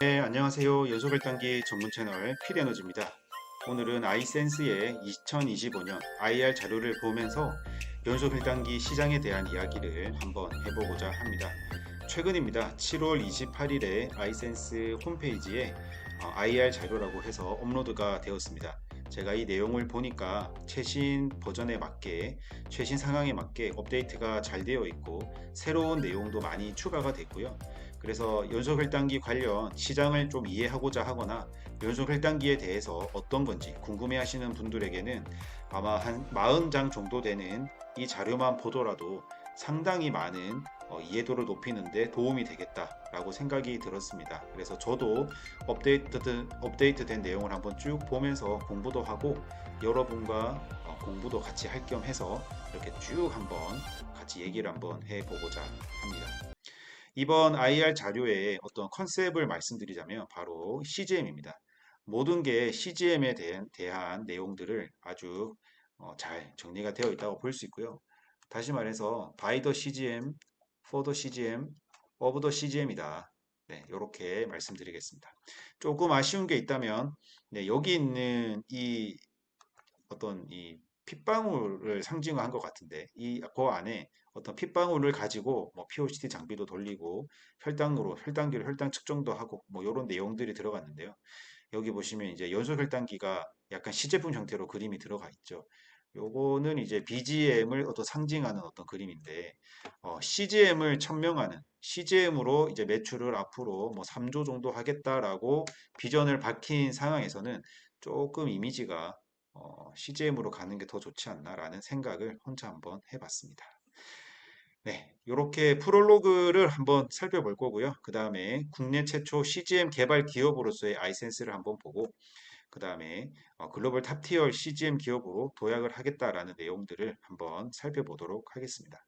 네, 안녕하세요. 연소결단기 전문 채널 필에너지입니다. 오늘은 아이센스의 2025년 IR 자료를 보면서 연소결단기 시장에 대한 이야기를 한번 해보고자 합니다. 최근입니다. 7월 28일에 아이센스 홈페이지에 IR 자료라고 해서 업로드가 되었습니다. 제가 이 내용을 보니까 최신 버전에 맞게, 최신 상황에 맞게 업데이트가 잘 되어 있고 새로운 내용도 많이 추가가 됐고요. 그래서 연소혈당기 관련 시장을 좀 이해하고자 하거나 연소혈당기에 대해서 어떤 건지 궁금해 하시는 분들에게는 아마 한 40장 정도 되는 이 자료만 보더라도 상당히 많은 이해도를 높이는데 도움이 되겠다라고 생각이 들었습니다. 그래서 저도 업데이트된 내용을 한번 쭉 보면서 공부도 하고 여러분과 공부도 같이 할 겸 해서 이렇게 쭉 한번 같이 얘기를 한번 해보고자 합니다. 이번 IR 자료의 어떤 컨셉을 말씀드리자면 바로 CGM입니다. 모든 게 CGM에 대한 내용들을 아주 잘 정리가 되어 있다고 볼 수 있고요. 다시 말해서 by the CGM, for the CGM, of the CGM이다. 네, 이렇게 말씀드리겠습니다. 조금 아쉬운 게 있다면 네, 여기 있는 이 어떤 이 핏방울을 상징한 것 같은데 그 안에 어떤 핏방울을 가지고 뭐 POCT 장비도 돌리고 혈당기로 혈당 측정도 하고 뭐 이런 내용들이 들어갔는데요. 여기 보시면 이제 연소 혈당기가 약간 시제품 형태로 그림이 들어가 있죠. 요거는 이제 BGM을 어떤 상징하는 어떤 그림인데 CGM을 천명하는 CGM으로 이제 매출을 앞으로 뭐 3조 정도 하겠다라고 비전을 밝힌 상황에서는 조금 이미지가 CGM으로 가는 게 더 좋지 않나라는 생각을 혼자 한번 해봤습니다. 네, 이렇게 프롤로그를 한번 살펴볼 거고요. 그 다음에 국내 최초 CGM 개발 기업으로서의 아이센스를 한번 보고, 그 다음에 글로벌 탑티어 CGM 기업으로 도약을 하겠다라는 내용들을 한번 살펴보도록 하겠습니다.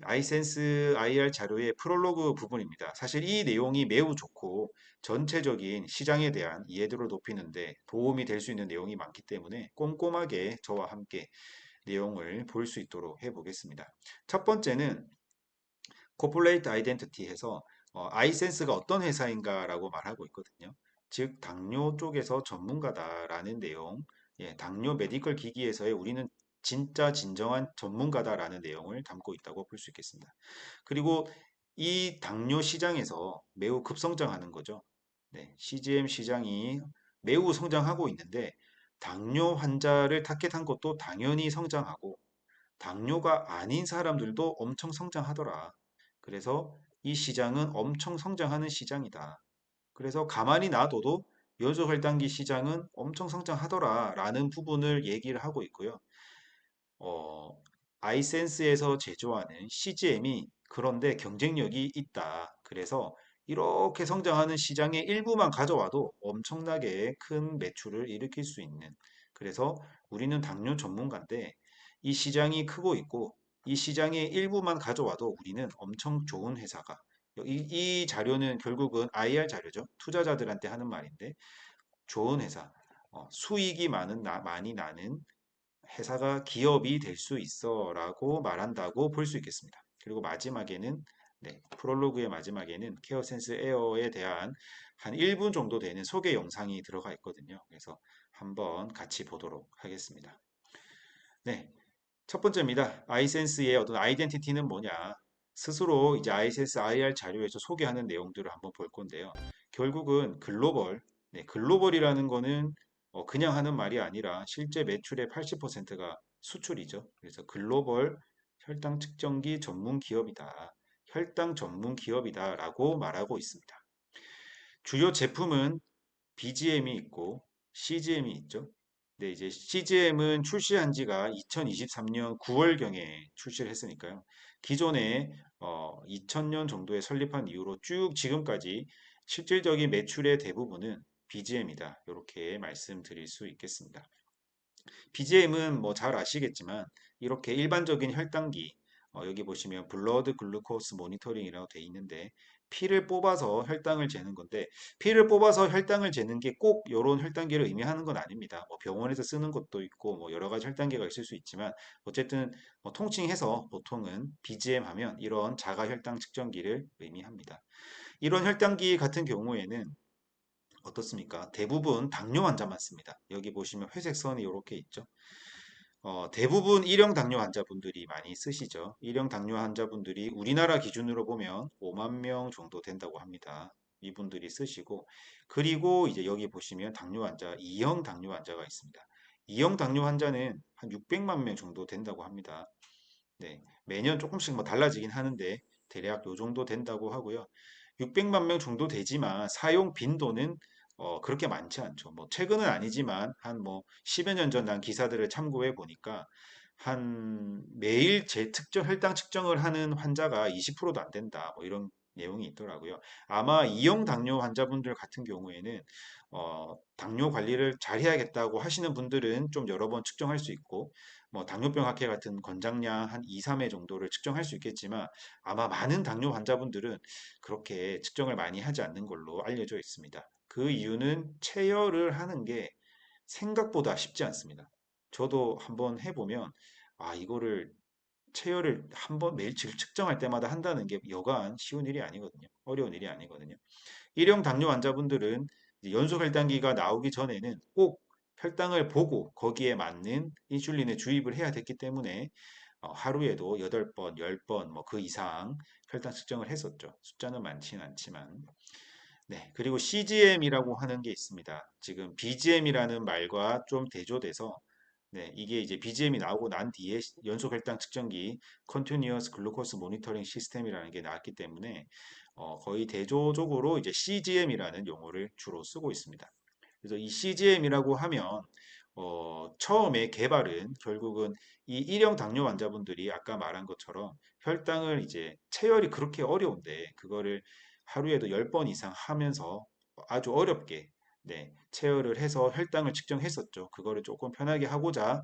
아이센스 IR 자료의 프롤로그 부분입니다. 사실 이 내용이 매우 좋고 전체적인 시장에 대한 이해도를 높이는데 도움이 될 수 있는 내용이 많기 때문에 꼼꼼하게 저와 함께 내용을 볼 수 있도록 해보겠습니다. 첫 번째는 Corporate Identity에서 아이센스가 어떤 회사인가라고 말하고 있거든요. 즉 당뇨 쪽에서 전문가다라는 내용, 당뇨 메디컬 기기에서의 우리는 진짜 진정한 전문가다라는 내용을 담고 있다고 볼 수 있겠습니다. 그리고 이 당뇨 시장에서 매우 급성장하는 거죠. 네, CGM 시장이 매우 성장하고 있는데 당뇨 환자를 타겟한 것도 당연히 성장하고 당뇨가 아닌 사람들도 엄청 성장하더라. 그래서 이 시장은 엄청 성장하는 시장이다. 그래서 가만히 놔둬도 연소혈당기 시장은 엄청 성장하더라 라는 부분을 얘기를 하고 있고요. 어, 아이센스에서 제조하는 CGM이 그런데 경쟁력이 있다. 그래서 이렇게 성장하는 시장의 일부만 가져와도 엄청나게 큰 매출을 일으킬 수 있는. 그래서 우리는 당뇨 전문가인데 이 시장이 크고 있고 이 시장의 일부만 가져와도 우리는 엄청 좋은 회사가. 이 자료는 결국은 IR 자료죠. 투자자들한테 하는 말인데 좋은 회사, 수익이 많이 나는 회사가 기업이 될 수 있어 라고 말한다고 볼 수 있겠습니다. 그리고 마지막에는 네, 프롤로그의 마지막에는 케어센스 에어에 대한 한 1분 정도 되는 소개 영상이 들어가 있거든요. 그래서 한번 같이 보도록 하겠습니다. 네, 첫 번째입니다. 아이센스의 어떤 아이덴티티는 뭐냐? 스스로 이제 아이센스 IR 자료에서 소개하는 내용들을 한번 볼 건데요. 결국은 글로벌, 네, 글로벌이라는 거는 그냥 하는 말이 아니라 실제 매출의 80%가 수출이죠. 그래서 글로벌 혈당 측정기 전문 기업이다. 혈당 전문 기업이다라고 말하고 있습니다. 주요 제품은 BGM이 있고 CGM이 있죠. 네, 이제 CGM은 출시한 지가 2023년 9월경에 출시를 했으니까요. 기존에 2000년 정도에 설립한 이후로 쭉 지금까지 실질적인 매출의 대부분은 BGM이다. 이렇게 말씀드릴 수 있겠습니다. BGM은 뭐 잘 아시겠지만 이렇게 일반적인 혈당기 여기 보시면 블러드 글루코스 모니터링이라고 돼 있는데 피를 뽑아서 혈당을 재는 건데 피를 뽑아서 혈당을 재는 게 꼭 이런 혈당기를 의미하는 건 아닙니다. 뭐 병원에서 쓰는 것도 있고 뭐 여러 가지 혈당기가 있을 수 있지만 어쨌든 뭐 통칭해서 보통은 BGM 하면 이런 자가 혈당 측정기를 의미합니다. 이런 혈당기 같은 경우에는 어떻습니까? 대부분 당뇨 환자만 씁니다. 여기 보시면 회색 선이 이렇게 있죠. 대부분 1형 당뇨 환자분들이 많이 쓰시죠. 1형 당뇨 환자분들이 우리나라 기준으로 보면 5만 명 정도 된다고 합니다. 이분들이 쓰시고, 그리고 이제 여기 보시면 당뇨 환자, 2형 당뇨 환자가 있습니다. 2형 당뇨 환자는 한 600만 명 정도 된다고 합니다. 네, 매년 조금씩 뭐 달라지긴 하는데 대략 요 정도 된다고 하고요. 600만 명 정도 되지만 사용 빈도는 그렇게 많지 않죠. 뭐 최근은 아니지만 한 뭐 10여 년 전 난 기사들을 참고해 보니까 한 매일 재특정 혈당 측정을 하는 환자가 20%도 안 된다. 뭐 이런 내용이 있더라고요. 아마 2형 당뇨 환자분들 같은 경우에는 당뇨 관리를 잘 해야겠다고 하시는 분들은 좀 여러 번 측정할 수 있고 뭐 당뇨병 학회 같은 권장량 한 2, 3회 정도를 측정할 수 있겠지만 아마 많은 당뇨 환자분들은 그렇게 측정을 많이 하지 않는 걸로 알려져 있습니다. 그 이유는 체열을 하는 게 생각보다 쉽지 않습니다. 저도 한번 해보면 이거를 체열을 한 번 매일 측정할 때마다 한다는 게 여간 쉬운 일이 아니거든요. 어려운 일이 아니거든요. 1형 당뇨 환자분들은 연소 혈당기가 나오기 전에는 꼭 혈당을 보고 거기에 맞는 인슐린을 주입을 해야 됐기 때문에 하루에도 8번, 10번 뭐 그 이상 혈당 측정을 했었죠. 숫자는 많지는 않지만. 네, 그리고 CGM이라고 하는 게 있습니다. 지금 BGM이라는 말과 좀 대조돼서 네, 이게 이제 BGM이 나오고 난 뒤에 연속 혈당 측정기 Continuous Glucose Monitoring System이라는 게 나왔기 때문에 거의 대조적으로 이제 CGM이라는 용어를 주로 쓰고 있습니다. 그래서 이 CGM이라고 하면 처음에 개발은 결국은 이 1형 당뇨 환자분들이 아까 말한 것처럼 혈당을 이제 체열이 그렇게 어려운데 그거를 하루에도 10번 이상 하면서 아주 어렵게 네, 체열을 해서 혈당을 측정했었죠. 그거를 조금 편하게 하고자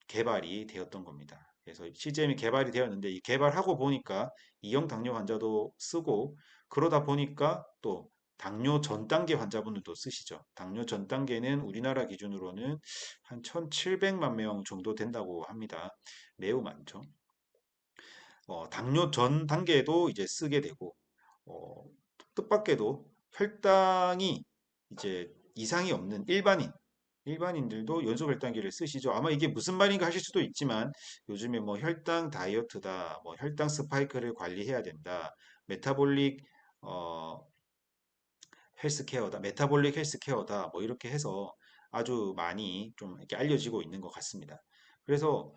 개발이 되었던 겁니다. 그래서 CGM이 개발이 되었는데 이 개발하고 보니까 2형 당뇨 환자도 쓰고 그러다 보니까 또 당뇨 전 단계 환자분들도 쓰시죠. 당뇨 전 단계는 우리나라 기준으로는 한 1,700만 명 정도 된다고 합니다. 매우 많죠. 당뇨 전 단계도 이제 쓰게 되고, 어, 뜻밖에도 혈당이 이제 이상이 없는 일반인들도 연소 혈당기를 쓰시죠. 아마 이게 무슨 말인가 하실 수도 있지만 요즘에 뭐 혈당 다이어트다, 뭐 혈당 스파이크를 관리해야 된다, 메타볼릭 어, 헬스케어다, 메타볼릭 헬스케어다, 뭐 이렇게 해서 아주 많이 좀 이렇게 알려지고 있는 것 같습니다. 그래서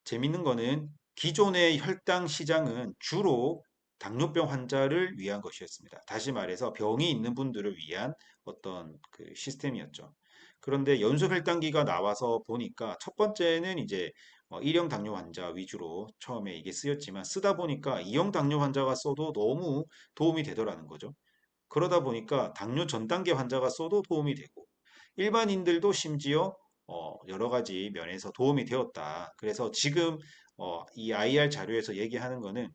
재밌는 거는 기존의 혈당 시장은 주로 당뇨병 환자를 위한 것이었습니다. 다시 말해서 병이 있는 분들을 위한 어떤 그 시스템이었죠. 그런데 연소 혈당기가 나와서 보니까 첫 번째는 이제 1형 당뇨 환자 위주로 처음에 이게 쓰였지만 쓰다 보니까 2형 당뇨 환자가 써도 너무 도움이 되더라는 거죠. 그러다 보니까 당뇨 전 단계 환자가 써도 도움이 되고 일반인들도 심지어 여러 가지 면에서 도움이 되었다. 그래서 지금 이 IR 자료에서 얘기하는 거는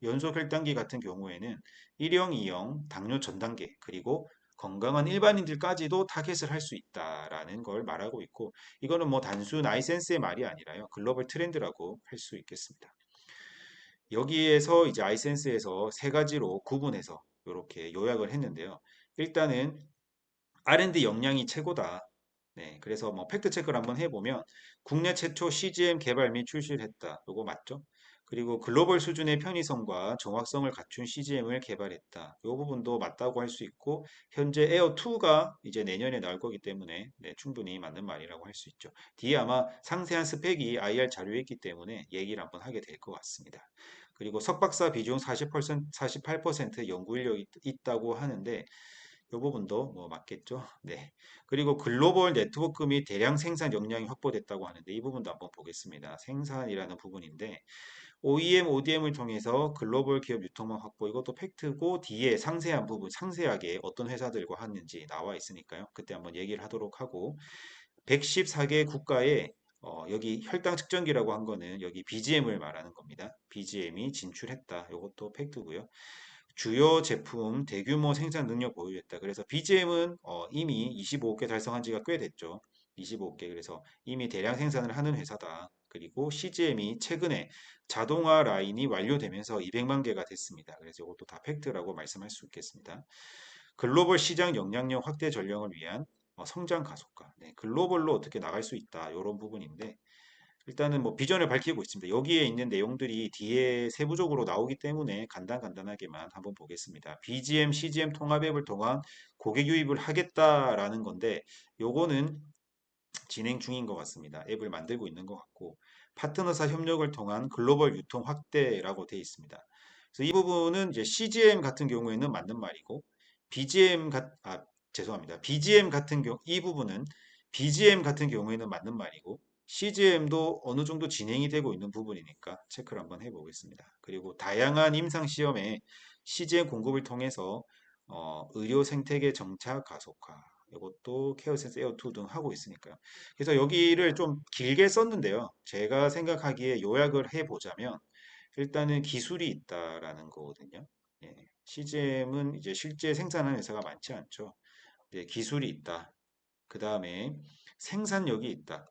연속 혈당기 같은 경우에는 1형, 2형, 당뇨 전 단계 그리고 건강한 일반인들까지도 타겟을 할 수 있다라는 걸 말하고 있고 이거는 뭐 단순 아이센스의 말이 아니라요. 글로벌 트렌드라고 할 수 있겠습니다. 여기에서 이제 아이센스에서 세 가지로 구분해서 이렇게 요약을 했는데요. 일단은 R&D 역량이 최고다. 네, 그래서 뭐 팩트 체크를 한번 해보면 국내 최초 CGM 개발 및 출시를 했다. 요거 맞죠? 그리고 글로벌 수준의 편의성과 정확성을 갖춘 CGM을 개발했다. 이 부분도 맞다고 할 수 있고 현재 에어2가 이제 내년에 나올 거기 때문에 네, 충분히 맞는 말이라고 할 수 있죠. 뒤에 아마 상세한 스펙이 IR 자료에 있기 때문에 얘기를 한번 하게 될 것 같습니다. 그리고 석박사 비중 40%, 48% 연구 인력이 있다고 하는데 이 부분도 뭐 맞겠죠. 네. 그리고 글로벌 네트워크 및 대량 생산 역량이 확보됐다고 하는데 이 부분도 한번 보겠습니다. 생산이라는 부분인데 OEM, ODM을 통해서 글로벌 기업 유통망 확보 이것도 팩트고 뒤에 상세한 부분, 상세하게 어떤 회사들과 하는지 나와 있으니까요. 그때 한번 얘기를 하도록 하고 114개 국가에 여기 혈당 측정기라고 한 거는 여기 BGM을 말하는 겁니다. BGM이 진출했다. 이것도 팩트고요. 주요 제품 대규모 생산 능력 보유했다. 그래서 BGM은 이미 25개 달성한 지가 꽤 됐죠. 25개. 그래서 이미 대량 생산을 하는 회사다. 그리고 CGM이 최근에 자동화 라인이 완료되면서 200만 개가 됐습니다. 그래서 이것도 다 팩트라고 말씀할 수 있겠습니다. 글로벌 시장 영향력 확대 전략을 위한 성장 가속화. 네, 글로벌로 어떻게 나갈 수 있다. 이런 부분인데 일단은 뭐 비전을 밝히고 있습니다. 여기에 있는 내용들이 뒤에 세부적으로 나오기 때문에 간단하게만 한번 보겠습니다. BGM, CGM 통합 앱을 통한 고객 유입을 하겠다라는 건데 요거는 진행 중인 것 같습니다. 앱을 만들고 있는 것 같고 파트너사 협력을 통한 글로벌 유통 확대라고 되어 있습니다. 그래서 이 부분은 이제 CGM 같은 경우에는 맞는 말이고 죄송합니다. BGM 같은 경우 이 부분은 BGM 같은 경우에는 맞는 말이고 CGM도 어느 정도 진행이 되고 있는 부분이니까 체크를 한번 해보겠습니다. 그리고 다양한 임상 시험에 CGM 공급을 통해서 의료 생태계 정착 가속화 이것도 케어센스 에어2 등 하고 있으니까요. 그래서 여기를 좀 길게 썼는데요. 제가 생각하기에 요약을 해보자면 일단은 기술이 있다라는 거거든요. 예, CGM은 이제 실제 생산하는 회사가 많지 않죠. 예, 기술이 있다. 그 다음에 생산력이 있다.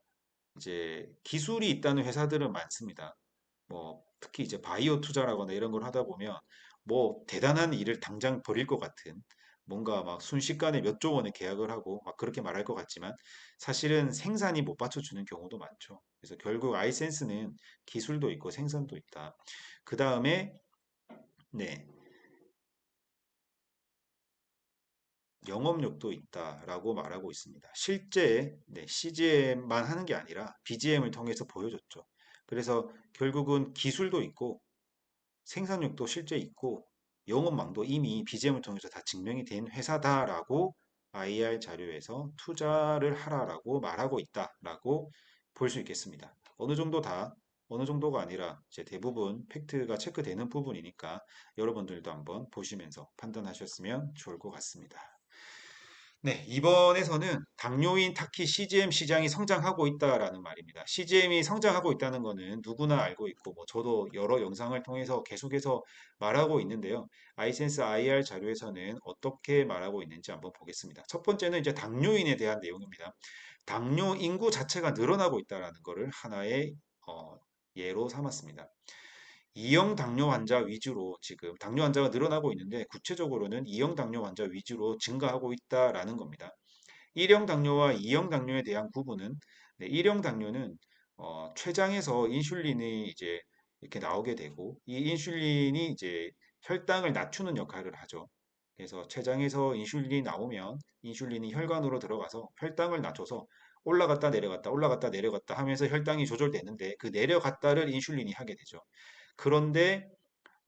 이제 기술이 있다는 회사들은 많습니다. 뭐 특히 이제 바이오 투자라거나 이런 걸 하다 보면 뭐 대단한 일을 당장 벌일 것 같은 뭔가 막 순식간에 몇 조 원의 계약을 하고 막 그렇게 말할 것 같지만 사실은 생산이 못 받쳐주는 경우도 많죠. 그래서 결국 아이센스는 기술도 있고 생산도 있다. 그 다음에 네, 영업력도 있다라고 말하고 있습니다. 실제 CGM만 하는 게 아니라 BGM을 통해서 보여줬죠. 그래서 결국은 기술도 있고 생산력도 실제 있고 영업망도 이미 BGM을 통해서 다 증명이 된 회사다라고 IR 자료에서 투자를 하라라고 말하고 있다라고 볼 수 있겠습니다. 어느 정도가 아니라 이제 대부분 팩트가 체크되는 부분이니까 여러분들도 한번 보시면서 판단하셨으면 좋을 것 같습니다. 네, 이번에서는 당뇨인 타키 CGM 시장이 성장하고 있다라는 말입니다. CGM이 성장하고 있다는 거는 누구나 알고 있고, 뭐 저도 여러 영상을 통해서 계속해서 말하고 있는데요. 아이센스 IR 자료에서는 어떻게 말하고 있는지 한번 보겠습니다. 첫 번째는 이제 당뇨인에 대한 내용입니다. 당뇨 인구 자체가 늘어나고 있다라는 것을 하나의 예로 삼았습니다. 2형 당뇨 환자 위주로 지금 당뇨 환자가 늘어나고 있는데 구체적으로는 2형 당뇨 환자 위주로 증가하고 있다라는 겁니다. 1형 당뇨와 2형 당뇨에 대한 구분은 1형 당뇨는 췌장에서 인슐린이 이제 이렇게 나오게 되고 이 인슐린이 이제 혈당을 낮추는 역할을 하죠. 그래서 췌장에서 인슐린이 나오면 인슐린이 혈관으로 들어가서 혈당을 낮춰서 올라갔다 내려갔다 하면서 혈당이 조절되는데 그 내려갔다를 인슐린이 하게 되죠. 그런데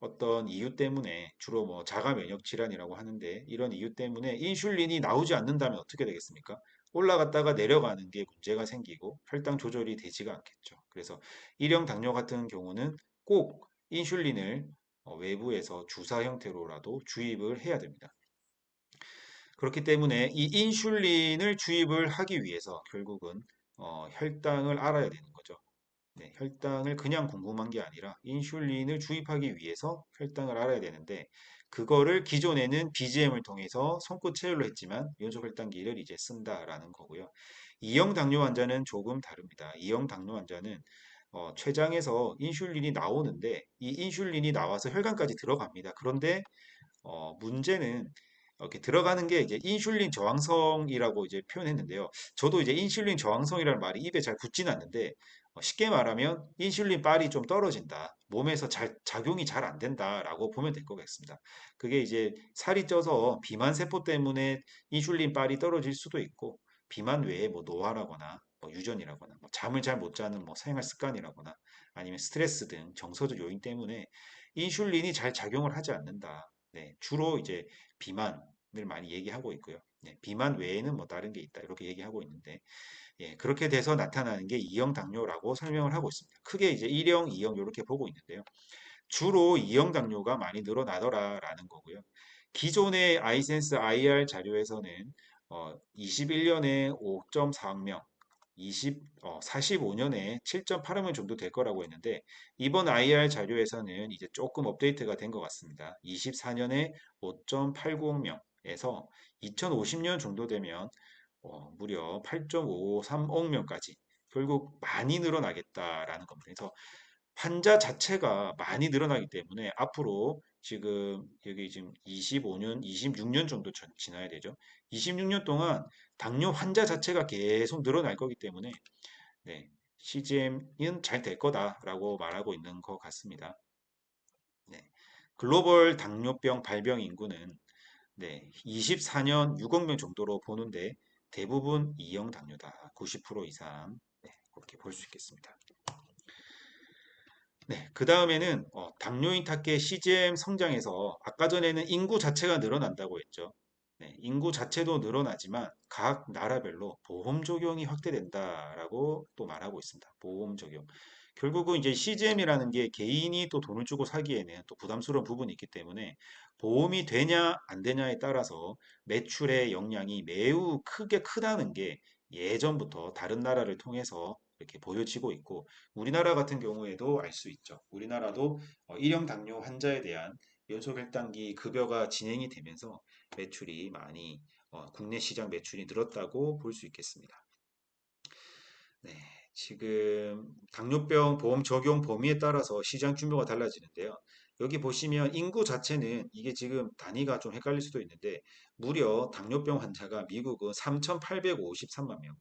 어떤 이유 때문에 주로 뭐 자가 면역 질환이라고 하는데 이런 이유 때문에 인슐린이 나오지 않는다면 어떻게 되겠습니까? 올라갔다가 내려가는 게 문제가 생기고 혈당 조절이 되지가 않겠죠. 그래서 일형 당뇨 같은 경우는 꼭 인슐린을 외부에서 주사 형태로라도 주입을 해야 됩니다. 그렇기 때문에 이 인슐린을 주입을 하기 위해서 결국은 혈당을 알아야 되는 거죠. 네, 혈당을 그냥 궁금한 게 아니라 인슐린을 주입하기 위해서 혈당을 알아야 되는데 그거를 기존에는 BGM을 통해서 손끝 체열로 했지만 연속 혈당기를 이제 쓴다라는 거고요. 2형 당뇨 환자는 조금 다릅니다. 2형 당뇨 환자는 췌장에서 인슐린이 나오는데 이 인슐린이 나와서 혈관까지 들어갑니다. 그런데 문제는 이렇게 들어가는 게 이제 인슐린 저항성이라고 이제 표현했는데요. 저도 이제 인슐린 저항성이라는 말이 입에 잘 붙지는 않는데 쉽게 말하면 인슐린 빨이 좀 떨어진다. 몸에서 잘 작용이 잘 안 된다라고 보면 될 것 같습니다. 그게 이제 살이 쪄서 비만 세포 때문에 인슐린 빨이 떨어질 수도 있고 비만 외에 뭐 노화라거나 뭐 유전이라거나 뭐 잠을 잘 못 자는 뭐 생활 습관이라거나 아니면 스트레스 등 정서적 요인 때문에 인슐린이 잘 작용을 하지 않는다. 네, 주로 이제 비만을 많이 얘기하고 있고요. 네, 비만 외에는 뭐 다른 게 있다 이렇게 얘기하고 있는데 예, 그렇게 돼서 나타나는 게 2형 당뇨라고 설명을 하고 있습니다. 크게 이제 1형, 2형 이렇게 보고 있는데요. 주로 2형 당뇨가 많이 늘어나더라라는 거고요. 기존의 아이센스 IR 자료에서는 21년에 5.4억 명, 45년에 7.8억 명 정도 될 거라고 했는데 이번 IR 자료에서는 이제 조금 업데이트가 된 것 같습니다. 24년에 5.89억 명에서 2050년 정도 되면 무려 8.53억 명까지 결국 많이 늘어나겠다라는 겁니다. 그래서 환자 자체가 많이 늘어나기 때문에 앞으로 지금 여기 지금 25년, 26년 정도 지나야 되죠. 26년 동안 당뇨 환자 자체가 계속 늘어날 거기 때문에 네, CGM은 잘 될 거다라고 말하고 있는 것 같습니다. 네, 글로벌 당뇨병 발병 인구는 네, 24년 6억 명 정도로 보는데 대부분 2형 당뇨다. 90% 이상. 네, 그렇게 볼 수 있겠습니다. 네, 그 다음에는 당뇨인 탓에 CGM 성장에서 아까 전에는 인구 자체가 늘어난다고 했죠. 네, 인구 자체도 늘어나지만 각 나라별로 보험 적용이 확대된다라고 또 말하고 있습니다. 보험 적용. 결국은 이제 CGM이라는 게 개인이 또 돈을 주고 사기에는 또 부담스러운 부분이 있기 때문에 보험이 되냐 안 되냐에 따라서 매출의 영향이 매우 크다는 게 예전부터 다른 나라를 통해서 이렇게 보여지고 있고 우리나라 같은 경우에도 알 수 있죠. 우리나라도 1형 당뇨 환자에 대한 연속 혈당기 급여가 진행이 되면서 매출이 많이 국내 시장 매출이 늘었다고 볼 수 있겠습니다. 네, 지금 당뇨병 보험 적용 범위에 따라서 시장 규모가 달라지는데요. 여기 보시면 인구 자체는 이게 지금 단위가 좀 헷갈릴 수도 있는데 무려 당뇨병 환자가 미국은 3,853만 명,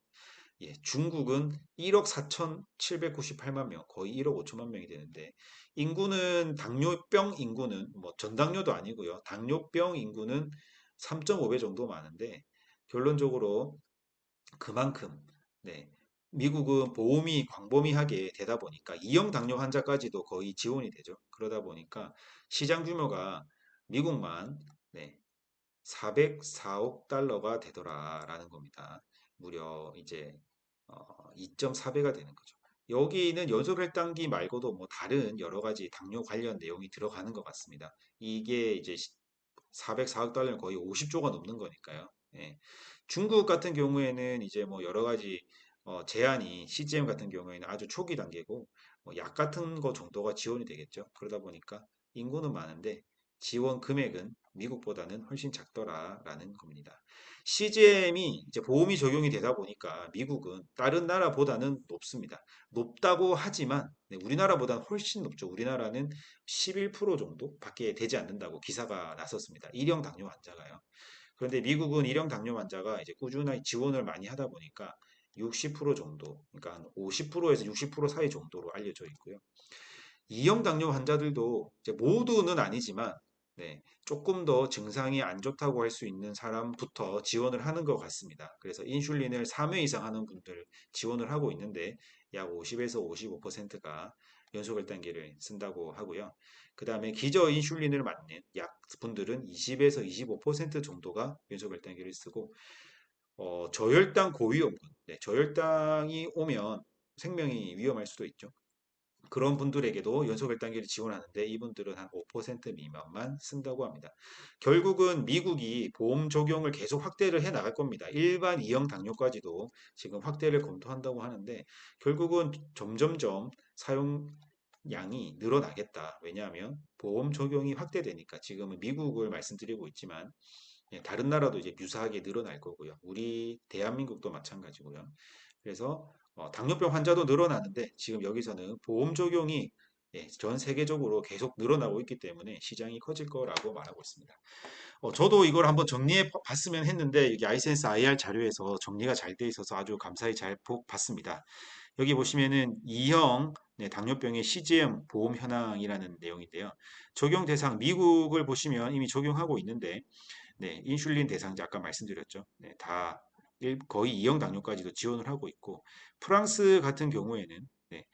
예, 중국은 1억 4,798만 명, 거의 1억 5천만 명이 되는데 인구는 당뇨병 인구는 뭐 전당뇨도 아니고요. 당뇨병 인구는 3.5배 정도 많은데 결론적으로 그만큼 네, 미국은 보험이 광범위하게 되다 보니까 2형 당뇨 환자까지도 거의 지원이 되죠. 그러다 보니까 시장 규모가 미국만 네, 404억 달러가 되더라라는 겁니다. 무려 이제 2.4배가 되는 거죠. 여기는 연소혈당기 말고도 뭐 다른 여러 가지 당뇨 관련 내용이 들어가는 것 같습니다. 이게 이제 404억 달러는 거의 50조가 넘는 거니까요. 예. 중국 같은 경우에는 이제 뭐 여러 가지 제한이 CGM 같은 경우에는 아주 초기 단계고 뭐약 같은 거 정도가 지원이 되겠죠. 그러다 보니까 인구는 많은데 지원 금액은 미국보다는 훨씬 작더라라는 겁니다. CGM이 이제 보험이 적용이 되다 보니까 미국은 다른 나라보다는 높습니다. 높다고 하지만 네, 우리나라보다는 훨씬 높죠. 우리나라는 11% 정도밖에 되지 않는다고 기사가 났었습니다. 1형 당뇨 환자가요. 그런데 미국은 1형 당뇨 환자가 이제 꾸준히 지원을 많이 하다 보니까 60% 정도, 그러니까 한 50%에서 60% 사이 정도로 알려져 있고요. 2형 당뇨 환자들도 이제 모두는 아니지만 네, 조금 더 증상이 안 좋다고 할 수 있는 사람부터 지원을 하는 것 같습니다. 그래서 인슐린을 3회 이상 하는 분들 지원을 하고 있는데 약 50에서 55%가 연소혈당기를 쓴다고 하고요. 그 다음에 기저 인슐린을 맞는 약 분들은 20에서 25% 정도가 연소혈당기를 쓰고 저혈당 고위험군, 네, 저혈당이 오면 생명이 위험할 수도 있죠. 그런 분들에게도 연소혈당기를 지원하는데 이분들은 한 5% 미만만 쓴다고 합니다. 결국은 미국이 보험 적용을 계속 확대를 해 나갈 겁니다. 일반 2형 당뇨까지도 지금 확대를 검토한다고 하는데 결국은 점점점 사용량이 늘어나겠다. 왜냐하면 보험 적용이 확대되니까 지금은 미국을 말씀드리고 있지만 예, 다른 나라도 이제 유사하게 늘어날 거고요. 우리 대한민국도 마찬가지고요. 그래서 당뇨병 환자도 늘어나는데 지금 여기서는 보험 적용이 예, 전 세계적으로 계속 늘어나고 있기 때문에 시장이 커질 거라고 말하고 있습니다. 저도 이걸 한번 정리해 봤으면 했는데 여기 아이센스 IR 자료에서 정리가 잘 돼 있어서 아주 감사히 잘 봤습니다. 여기 보시면은 2형 네, 당뇨병의 CGM 보험 현황이라는 내용인데요. 적용 대상 미국을 보시면 이미 적용하고 있는데 네, 인슐린 대상자 아까 말씀드렸죠. 네, 다 거의 2형 당뇨까지도 지원을 하고 있고 프랑스 같은 경우에는 네,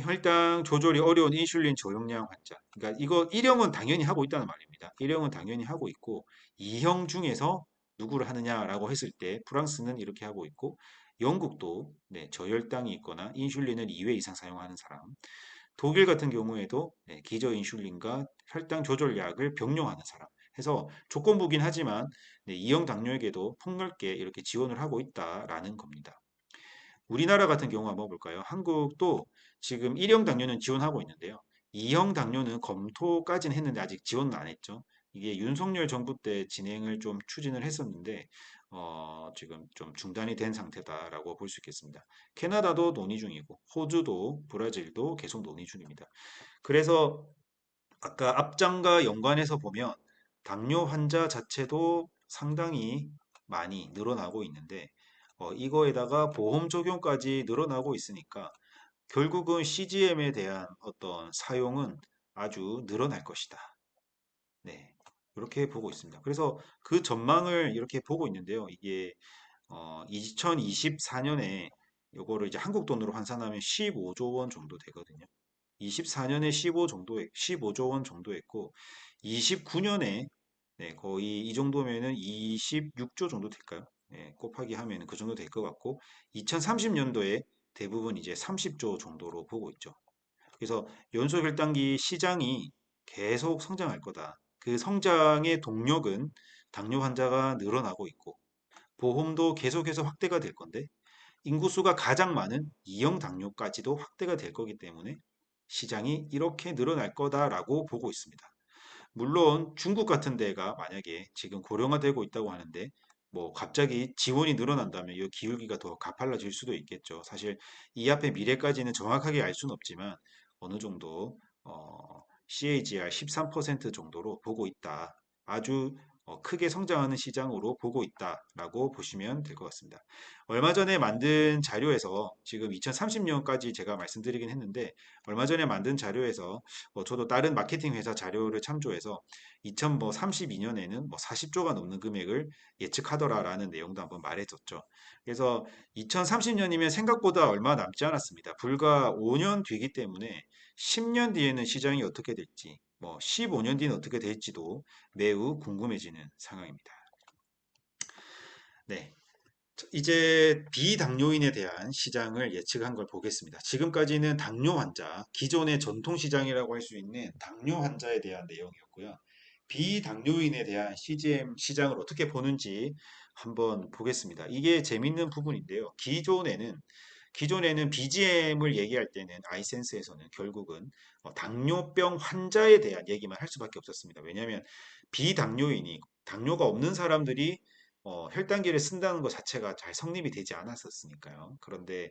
혈당 조절이 어려운 인슐린 저용량 환자. 그러니까 이거 1형은 당연히 하고 있다는 말입니다. 1형은 당연히 하고 있고 2형 중에서 누구를 하느냐라고 했을 때 프랑스는 이렇게 하고 있고 영국도 네, 저혈당이 있거나 인슐린을 2회 이상 사용하는 사람. 독일 같은 경우에도 네, 기저 인슐린과 혈당 조절약을 병용하는 사람. 해서 조건부긴 하지만 네, 2형 당뇨에게도 폭넓게 이렇게 지원을 하고 있다라는 겁니다. 우리나라 같은 경우 한번 볼까요? 한국도 지금 1형 당뇨는 지원하고 있는데요. 2형 당뇨는 검토까지는 했는데 아직 지원은 안 했죠. 이게 윤석열 정부 때 진행을 좀 추진을 했었는데 지금 좀 중단이 된 상태다라고 볼 수 있겠습니다. 캐나다도 논의 중이고 호주도 브라질도 계속 논의 중입니다. 그래서 아까 앞장과 연관해서 보면 당뇨 환자 자체도 상당히 많이 늘어나고 있는데 이거에다가 보험 적용까지 늘어나고 있으니까 결국은 CGM에 대한 어떤 사용은 아주 늘어날 것이다. 네. 이렇게 보고 있습니다. 그래서 그 전망을 이렇게 보고 있는데요. 이게 2024년에 요거를 이제 한국 돈으로 환산하면 15조 원 정도 되거든요. 24년에 15조 원 정도 했고 29년에 거의 이 정도면은 26조 정도 될까요? 곱하기 하면 그 정도 될 것 같고 2030년도에 대부분 이제 30조 정도로 보고 있죠. 그래서 연소결단기 시장이 계속 성장할 거다. 그 성장의 동력은 당뇨 환자가 늘어나고 있고 보험도 계속해서 확대가 될 건데 인구수가 가장 많은 2형 당뇨까지도 확대가 될 거기 때문에 시장이 이렇게 늘어날 거다라고 보고 있습니다. 물론 중국 같은 데가 만약에 지금 고령화되고 있다고 하는데 뭐 갑자기 지원이 늘어난다면 이 기울기가 더 가팔라질 수도 있겠죠. 사실 이 앞의 미래까지는 정확하게 알 수는 없지만 어느 정도 CAGR 13% 정도로 보고 있다. 아주 크게 성장하는 시장으로 보고 있다라고 보시면 될 것 같습니다. 얼마 전에 만든 자료에서 지금 2030년까지 제가 말씀드리긴 했는데 얼마 전에 만든 자료에서 저도 다른 마케팅 회사 자료를 참조해서 2032년에는 뭐 40조가 넘는 금액을 예측하더라라는 내용도 한번 말해줬죠. 그래서 2030년이면 생각보다 얼마 남지 않았습니다. 불과 5년 뒤이기 때문에 10년 뒤에는 시장이 어떻게 될지, 뭐 15년 뒤는 어떻게 될지도 매우 궁금해지는 상황입니다. 네. 이제 비당뇨인에 대한 시장을 예측한 걸 보겠습니다. 지금까지는 당뇨 환자, 기존의 전통 시장이라고 할 수 있는 당뇨 환자에 대한 내용이었고요. 비당뇨인에 대한 CGM 시장을 어떻게 보는지 한번 보겠습니다. 이게 재밌는 부분인데요. 기존에는 BGM을 얘기할 때는 아이센스에서는 결국은 당뇨병 환자에 대한 얘기만 할 수밖에 없었습니다. 왜냐하면 비당뇨인이 당뇨가 없는 사람들이 혈당계를 쓴다는 것 자체가 잘 성립이 되지 않았었으니까요. 그런데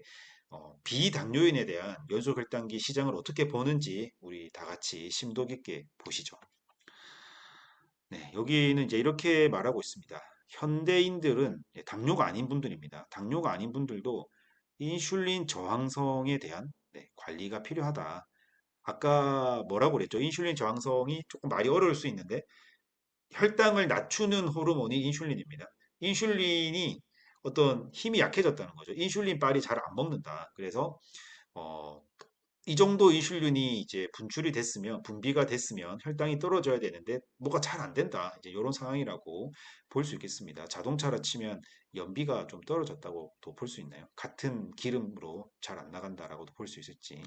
비당뇨인에 대한 연소혈당기 시장을 어떻게 보는지 우리 다 같이 심도 깊게 보시죠. 네, 여기는 이제 이렇게 말하고 있습니다. 현대인들은 당뇨가 아닌 분들입니다. 당뇨가 아닌 분들도 인슐린 저항성에 대한 관리가 필요하다. 아까 뭐라고 그랬죠? 인슐린 저항성이 조금 말이 어려울 수 있는데 혈당을 낮추는 호르몬이 인슐린입니다. 인슐린이 어떤 힘이 약해졌다는 거죠. 인슐린 빨이 잘 안 먹는다. 그래서 어, 이 정도 인슐린이 이제 분출이 됐으면 분비가 됐으면 혈당이 떨어져야 되는데 뭐가 잘 안 된다. 이제 이런 상황이라고 볼 수 있겠습니다. 자동차라 치면 연비가 좀 떨어졌다고도 볼 수 있나요? 같은 기름으로 잘 안 나간다라고도 볼 수 있을지.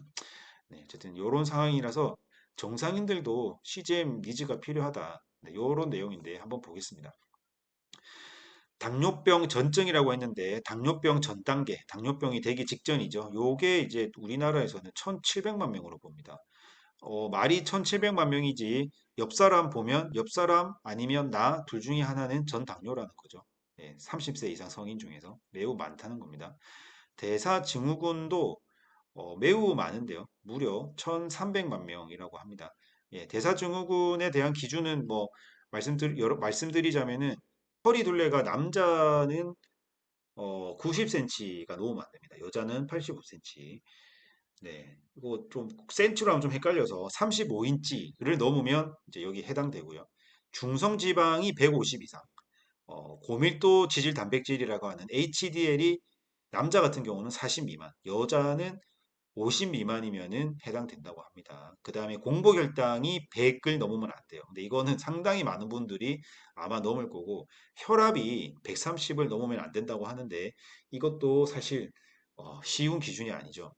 네, 어쨌든 이런 상황이라서 정상인들도 CGM 니즈가 필요하다. 네, 이런 내용인데 한번 보겠습니다. 당뇨병 전증이라고 했는데 당뇨병 전 단계, 당뇨병이 되기 직전이죠. 요게 이제 우리나라에서는 1,700만 명으로 봅니다. 말이 1,700만 명이지 옆 사람 보면 옆 사람 아니면 나 둘 중에 하나는 전 당뇨라는 거죠. 30세 이상 성인 중에서 매우 많다는 겁니다. 대사증후군도 매우 많은데요. 무려 1,300만 명이라고 합니다. 대사증후군에 대한 기준은 뭐 말씀드리자면은 허리 둘레가 남자는 90cm가 넘으면 안 됩니다. 여자는 85cm. 네. 이거 좀 센치로 하면 좀 헷갈려서 35인치를 넘으면 이제 여기 해당되고요. 중성 지방이 150 이상. 고밀도 지질 단백질이라고 하는 HDL이 남자 같은 경우는 40 미만, 여자는 50 미만이면은 해당된다고 합니다. 그 다음에 공복혈당이 100을 넘으면 안 돼요. 근데 이거는 상당히 많은 분들이 아마 넘을 거고 혈압이 130을 넘으면 안 된다고 하는데 이것도 사실 쉬운 기준이 아니죠.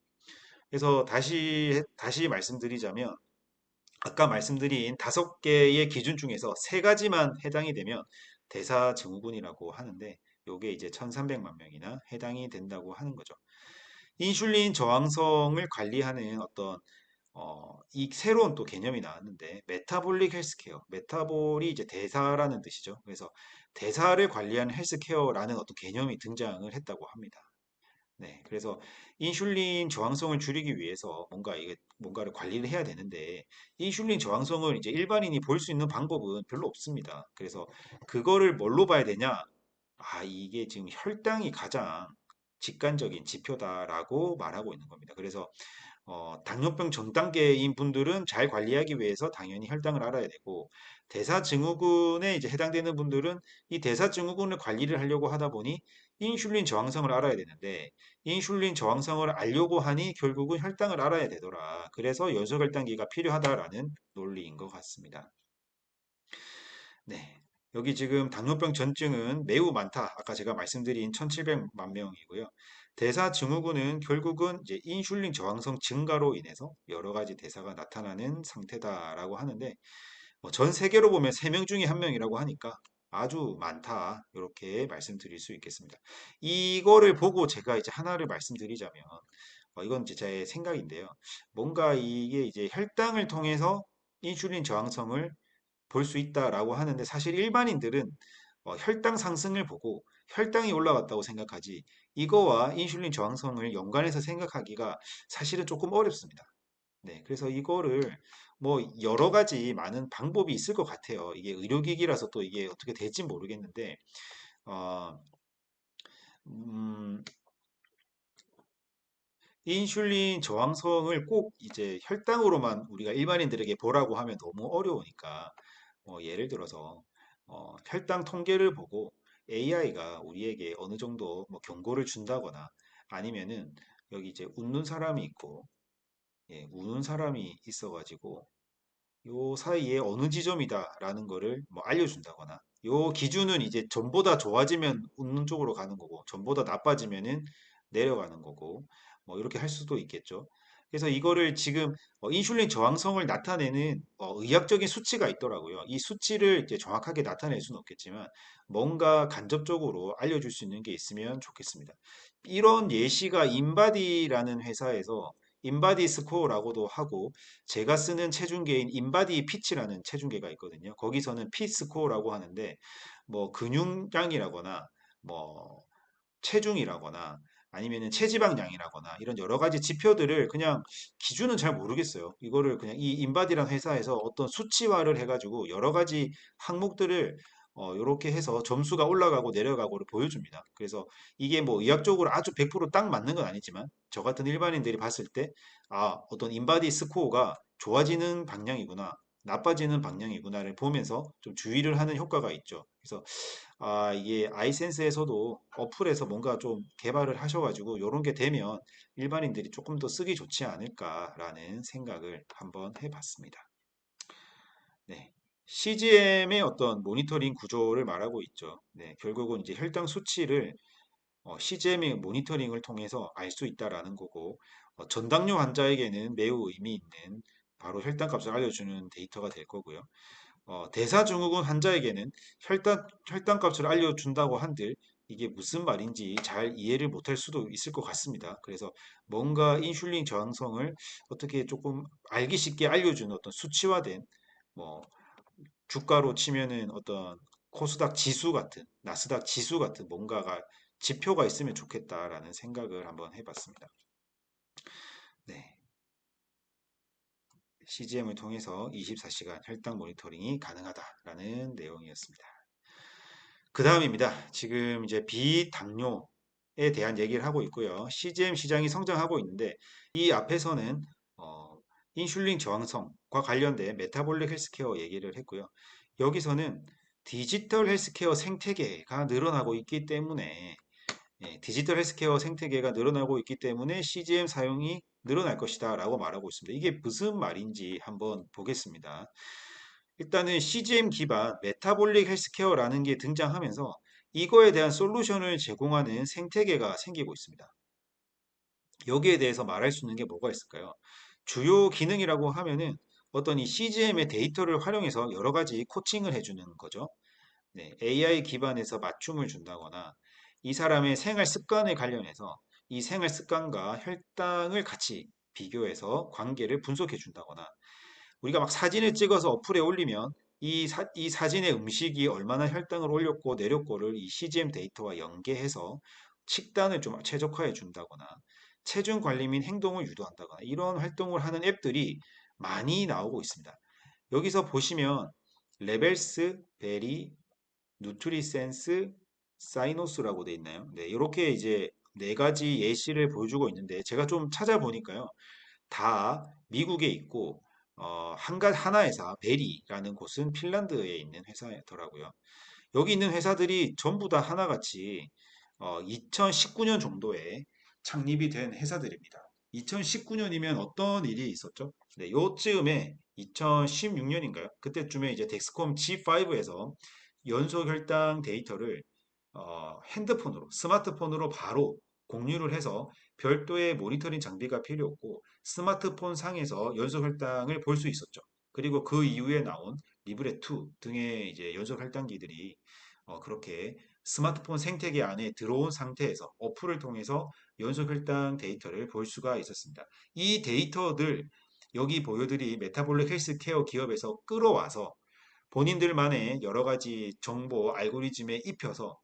그래서 다시 말씀드리자면 아까 말씀드린 5개의 기준 중에서 3가지만 해당이 되면 대사증후군이라고 하는데 요게 이제 1300만 명이나 해당이 된다고 하는 거죠. 인슐린 저항성을 관리하는 어떤 이 새로운 또 개념이 나왔는데 메타볼릭 헬스케어, 메타볼이 이제 대사라는 뜻이죠. 그래서 대사를 관리하는 헬스케어라는 어떤 개념이 등장을 했다고 합니다. 네, 그래서 인슐린 저항성을 줄이기 위해서 뭔가를 관리를 해야 되는데, 인슐린 저항성을 이제 일반인이 볼 수 있는 방법은 별로 없습니다. 그래서 그거를 뭘로 봐야 되냐? 이게 지금 혈당이 가장 직관적인 지표다라고 말하고 있는 겁니다. 그래서 당뇨병 전 단계인 분들은 잘 관리하기 위해서 당연히 혈당을 알아야 되고, 대사증후군에 이제 해당되는 분들은 이 대사증후군을 관리를 하려고 하다 보니 인슐린 저항성을 알아야 되는데, 인슐린 저항성을 알려고 하니 결국은 혈당을 알아야 되더라. 그래서 연소혈당기가 필요하다라는 논리인 것 같습니다. 네. 여기 지금 당뇨병 전증은 매우 많다. 아까 제가 말씀드린 1700만 명이고요. 대사증후군은 결국은 이제 인슐린 저항성 증가로 인해서 여러 가지 대사가 나타나는 상태다라고 하는데, 전 세계로 보면 3명 중에 1명이라고 하니까 아주 많다. 이렇게 말씀드릴 수 있겠습니다. 이거를 보고 제가 이제 하나를 말씀드리자면, 이건 이제 제 생각인데요. 뭔가 이게 이제 혈당을 통해서 인슐린 저항성을 볼 수 있다라고 하는데, 사실 일반인들은 혈당 상승을 보고 혈당이 올라갔다고 생각하지, 이거와 인슐린 저항성을 연관해서 생각하기가 사실은 조금 어렵습니다. 네, 그래서 이거를 뭐 여러 가지 많은 방법이 있을 것 같아요. 이게 의료기기라서 또 이게 어떻게 될지 모르겠는데, 어, 음, 인슐린 저항성을 꼭 이제 혈당으로만 우리가 일반인들에게 보라고 하면 너무 어려우니까, 예를 들어서 혈당 통계를 보고 AI가 우리에게 어느 정도 뭐 경고를 준다거나, 아니면은 여기 이제 웃는 사람이 있고, 우는 사람이 있어가지고 요 사이에 어느 지점이다라는 거를 뭐 알려준다거나, 요 기준은 이제 전보다 좋아지면 웃는 쪽으로 가는 거고 전보다 나빠지면은 내려가는 거고, 뭐 이렇게 할 수도 있겠죠. 그래서 이거를 지금 인슐린 저항성을 나타내는 의학적인 수치가 있더라고요. 이 수치를 이제 정확하게 나타낼 수는 없겠지만 뭔가 간접적으로 알려줄 수 있는 게 있으면 좋겠습니다. 이런 예시가 인바디라는 회사에서 인바디 스코어라고도 하고, 제가 쓰는 체중계인 인바디 피치라는 체중계가 있거든요. 거기서는 피 스코어라고 하는데, 뭐 근육량이라거나 뭐 체중이라거나 아니면은 체지방량이라거나 이런 여러 가지 지표들을 그냥, 기준은 잘 모르겠어요. 이거를 그냥 이 인바디라는 회사에서 어떤 수치화를 해가지고 여러 가지 항목들을 이렇게 해서 점수가 올라가고 내려가고를 보여줍니다. 그래서 이게 뭐 의학적으로 아주 100%딱 맞는 건 아니지만 저 같은 일반인들이 봤을 때, 어떤 인바디 스코어가 좋아지는 방향이구나, 나빠지는 방향이구나를 보면서 좀 주의를 하는 효과가 있죠. 그래서 이게 아이센스에서도 어플에서 뭔가 좀 개발을 하셔가지고 이런 게 되면 일반인들이 조금 더 쓰기 좋지 않을까라는 생각을 한번 해봤습니다. 네. CGM의 어떤 모니터링 구조를 말하고 있죠. 네, 결국은 이제 혈당 수치를 CGM의 모니터링을 통해서 알 수 있다라는 거고, 전당뇨 환자에게는 매우 의미 있는 바로 혈당값을 알려주는 데이터가 될 거고요. 대사증후군 환자에게는 혈당값을 알려준다고 한들 이게 무슨 말인지 잘 이해를 못할 수도 있을 것 같습니다. 그래서 뭔가 인슐린 저항성을 어떻게 조금 알기 쉽게 알려주는 어떤 수치화된, 뭐 주가로 치면은 어떤 코스닥 지수 같은, 나스닥 지수 같은 뭔가가 지표가 있으면 좋겠다라는 생각을 한번 해봤습니다. 네. CGM을 통해서 24시간 혈당 모니터링이 가능하다라는 내용이었습니다. 그 다음입니다. 지금 이제 비당뇨에 대한 얘기를 하고 있고요. CGM 시장이 성장하고 있는데, 이 앞에서는 어, 인슐린 저항성과 관련된 메타볼릭 헬스케어 얘기를 했고요. 여기서는 디지털 헬스케어 생태계가 늘어나고 있기 때문에, 디지털 헬스케어 생태계가 늘어나고 있기 때문에 CGM 사용이 늘어날 것이다 라고 말하고 있습니다. 이게 무슨 말인지 한번 보겠습니다. 일단은 CGM 기반 메타볼릭 헬스케어라는 게 등장하면서 이거에 대한 솔루션을 제공하는 생태계가 생기고 있습니다. 여기에 대해서 말할 수 있는 게 뭐가 있을까요? 주요 기능이라고 하면은 어떤 이 CGM의 데이터를 활용해서 여러 가지 코칭을 해주는 거죠. 네, AI 기반에서 맞춤을 준다거나, 이 사람의 생활 습관에 관련해서 이 생활 습관과 혈당을 같이 비교해서 관계를 분석해 준다거나, 우리가 막 사진을 찍어서 어플에 올리면 이 사진의 음식이 얼마나 혈당을 올렸고 내렸고를 이 CGM 데이터와 연계해서 식단을 좀 최적화해 준다거나 체중 관리 및 행동을 유도한다거나 이런 활동을 하는 앱들이 많이 나오고 있습니다. 여기서 보시면 레벨스, 베리, 누트리센스, 사이노스라고 돼 있나요? 네, 이렇게 이제 네 가지 예시를 보여주고 있는데 제가 좀 찾아보니까요. 다 미국에 있고 하나 회사 베리라는 곳은 핀란드에 있는 회사더라고요. 여기 있는 회사들이 전부 다 하나같이 2019년 정도에 창립이 된 회사들입니다. 2019년이면 어떤 일이 있었죠? 네, 요쯤에 2016년인가요? 그때쯤에 이제 덱스콤 G5에서 연소 혈당 데이터를 핸드폰으로, 스마트폰으로 바로 공유를 해서 별도의 모니터링 장비가 필요 없고 스마트폰 상에서 연소 혈당을 볼 수 있었죠. 그리고 그 이후에 나온 리브레2 등의 이제 연소 혈당기들이 그렇게 스마트폰 생태계 안에 들어온 상태에서 어플을 통해서 연소 혈당 데이터를 볼 수가 있었습니다. 이 데이터들 여기 보여드린 메타볼릭 헬스케어 기업에서 끌어와서 본인들만의 여러 가지 정보 알고리즘에 입혀서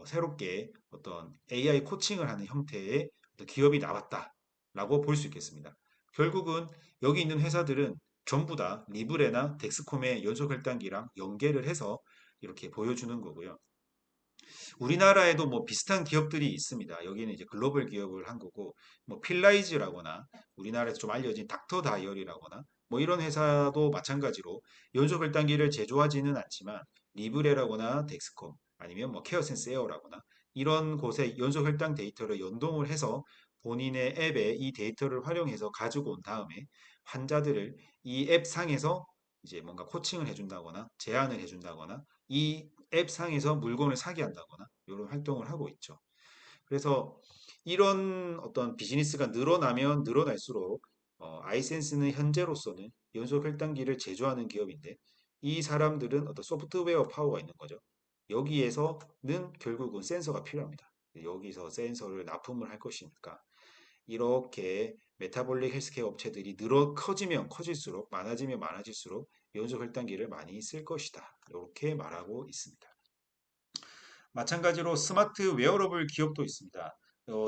새롭게 어떤 AI 코칭을 하는 형태의 어떤 기업이 나왔다라고 볼 수 있겠습니다. 결국은 여기 있는 회사들은 전부 다 리브레나 덱스콤의 연속 혈당기랑 연계를 해서 이렇게 보여주는 거고요. 우리나라에도 뭐 비슷한 기업들이 있습니다. 여기는 이제 글로벌 기업을 한 거고, 뭐 필라이즈라거나 우리나라에서 좀 알려진 닥터 다이어리라거나 뭐 이런 회사도 마찬가지로 연속 혈당기를 제조하지는 않지만 리브레라거나 덱스콤 아니면 뭐 케어센스 에어라거나 이런 곳에 연속 혈당 데이터를 연동을 해서 본인의 앱에 이 데이터를 활용해서 가지고 온 다음에 환자들을 이 앱 상에서 이제 뭔가 코칭을 해준다거나 제안을 해준다거나 이 앱 상에서 물건을 사게 한다거나 이런 활동을 하고 있죠. 그래서 이런 어떤 비즈니스가 늘어나면 늘어날수록 아이센스는 현재로서는 연속 혈당기를 제조하는 기업인데 이 사람들은 어떤 소프트웨어 파워가 있는 거죠. 여기에서는 결국은 센서가 필요합니다. 여기서 센서를 납품을 할 것이니까 이렇게 메타볼릭 헬스케어 업체들이 커지면 커질수록 많아지면 많아질수록 연속 혈당기를 많이 쓸 것이다. 이렇게 말하고 있습니다. 마찬가지로 스마트 웨어러블 기업도 있습니다.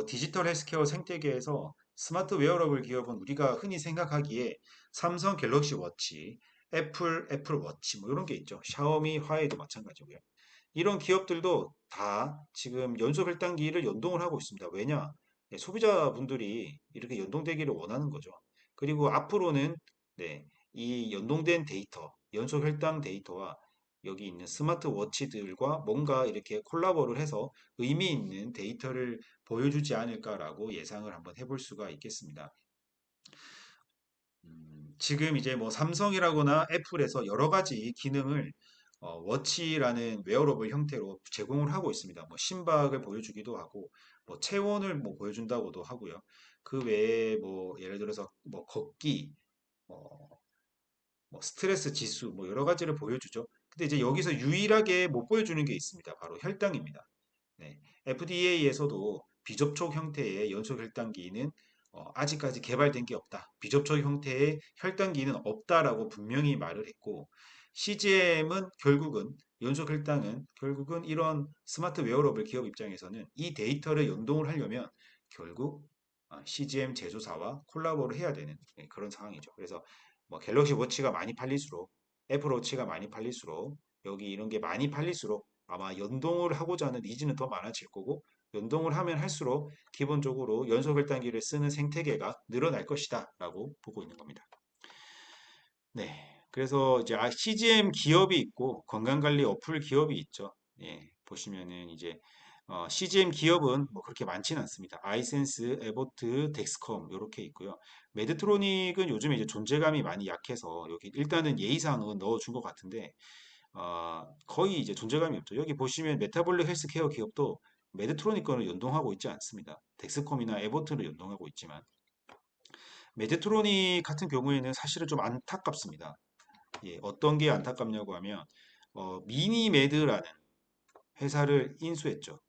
디지털 헬스케어 생태계에서 스마트 웨어러블 기업은 우리가 흔히 생각하기에 삼성 갤럭시 워치, 애플 워치 뭐 이런 게 있죠. 샤오미, 화웨이도 마찬가지고요. 이런 기업들도 다 지금 연속 혈당기를 연동을 하고 있습니다. 왜냐? 네, 소비자분들이 이렇게 연동되기를 원하는 거죠. 그리고 앞으로는 네, 이 연동된 데이터, 연속 혈당 데이터와 여기 있는 스마트워치들과 뭔가 이렇게 콜라보를 해서 의미 있는 데이터를 보여주지 않을까라고 예상을 한번 해볼 수가 있겠습니다. 지금 이제 뭐 삼성이라거나 애플에서 여러 가지 기능을 워치라는 웨어러블 형태로 제공을 하고 있습니다. 뭐 심박을 보여주기도 하고, 뭐 체온을 뭐 보여준다고도 하고요. 그 외에 뭐 예를 들어서 뭐 걷기, 어, 뭐 스트레스 지수, 뭐 여러 가지를 보여주죠. 근데 이제 여기서 유일하게 못 보여주는 게 있습니다. 바로 혈당입니다. 네, FDA에서도 비접촉 형태의 연속 혈당기는 아직까지 개발된 게 없다. 비접촉 형태의 혈당기는 없다라고 분명히 말을 했고, CGM은 결국은 연속 혈당은 결국은 이런 스마트 웨어러블 기업 입장에서는 이 데이터를 연동을 하려면 결국 CGM 제조사와 콜라보를 해야 되는 그런 상황이죠. 그래서 뭐 갤럭시 워치가 많이 팔릴수록 애플 워치가 많이 팔릴수록 여기 이런 게 많이 팔릴수록 아마 연동을 하고자 하는 니즈는 더 많아질 거고 연동을 하면 할수록 기본적으로 연속 혈당기를 쓰는 생태계가 늘어날 것이다 라고 보고 있는 겁니다. 네. 그래서 이제 CGM 기업이 있고 건강관리 어플 기업이 있죠. 예, 보시면은 이제 CGM 기업은 뭐 그렇게 많지는 않습니다. 아이센스, 에보트, 덱스컴 이렇게 있고요. 메드트로닉은 요즘에 이제 존재감이 많이 약해서 여기 일단은 예의상은 넣어준 것 같은데 거의 이제 존재감이 없죠. 여기 보시면 메타볼릭 헬스케어 기업도 메드트로닉 거를 연동하고 있지 않습니다. 덱스컴이나 에보트를 연동하고 있지만 메드트로닉 같은 경우에는 사실은 좀 안타깝습니다. 예, 어떤 게 안타깝냐고 하면 미니메드라는 회사를 인수했죠.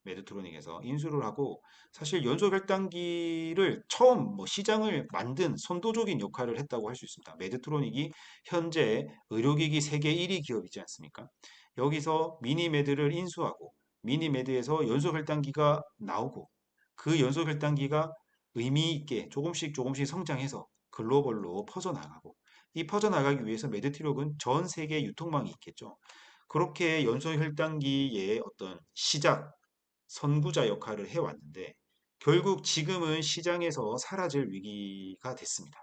메드트로닉에서 인수를 하고 사실 연속 혈당기를 처음 뭐 시장을 만든 선도적인 역할을 했다고 할 수 있습니다. 메드트로닉이 현재 의료기기 세계 1위 기업이지 않습니까? 여기서 미니메드를 인수하고 미니매드에서 연속 혈당기가 나오고 그 연속 혈당기가 의미 있게 조금씩 조금씩 성장해서 글로벌로 퍼져나가고 이 퍼져나가기 위해서 메드트력은 전 세계 유통망이 있겠죠. 그렇게 연속 혈당기의 어떤 시작, 선구자 역할을 해왔는데 결국 지금은 시장에서 사라질 위기가 됐습니다.